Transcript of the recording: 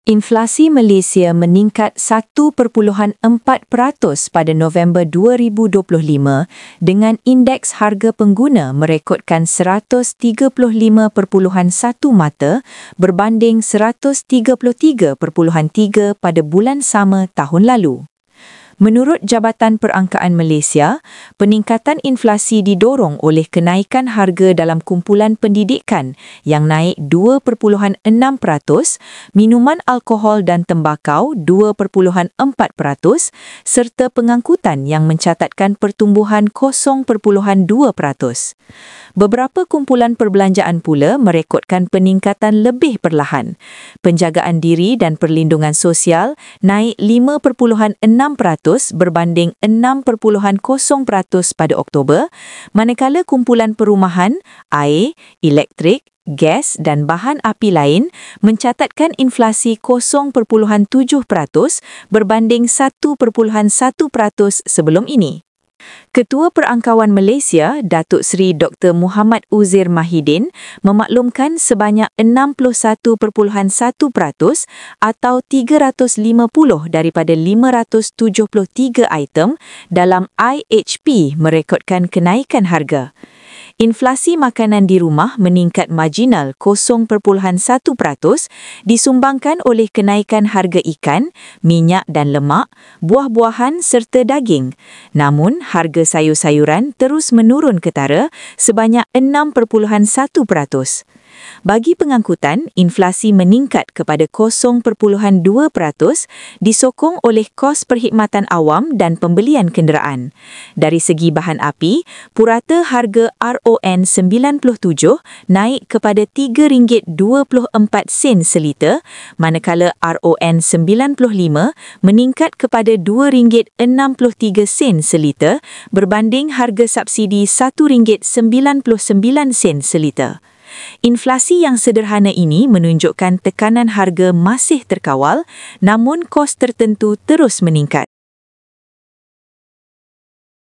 Inflasi Malaysia meningkat 1.4% pada November 2025 dengan indeks harga pengguna merekodkan 135.1 mata berbanding 133.3 pada bulan sama tahun lalu. Menurut Jabatan Perangkaan Malaysia, peningkatan inflasi didorong oleh kenaikan harga dalam kumpulan pendidikan yang naik 2.6%, minuman alkohol dan tembakau 2.4%, serta pengangkutan yang mencatatkan pertumbuhan 0.2%. Beberapa kumpulan perbelanjaan pula merekodkan peningkatan lebih perlahan. Penjagaan diri dan perlindungan sosial naik 5.6% berbanding 6.0% pada Oktober, manakala kumpulan perumahan, air, elektrik, gas dan bahan api lain mencatatkan inflasi 0.7% berbanding 1.1% sebelum ini. Ketua Perangkawan Malaysia, Datuk Seri Dr. Muhammad Uzair Mahidin memaklumkan sebanyak 61.1% atau 350 daripada 573 item dalam IHP merekodkan kenaikan harga. Inflasi makanan di rumah meningkat marginal 0.1% disumbangkan oleh kenaikan harga ikan, minyak dan lemak, buah-buahan serta daging. Namun, harga sayur-sayuran terus menurun ketara sebanyak 6.1%. Bagi pengangkutan, inflasi meningkat kepada 0.2% disokong oleh kos perkhidmatan awam dan pembelian kenderaan. Dari segi bahan api, purata harga RON 97 naik kepada RM3.24 seliter, manakala RON 95 meningkat kepada RM2.63 seliter berbanding harga subsidi RM1.99 seliter. Inflasi yang sederhana ini menunjukkan tekanan harga masih terkawal, namun kos tertentu terus meningkat.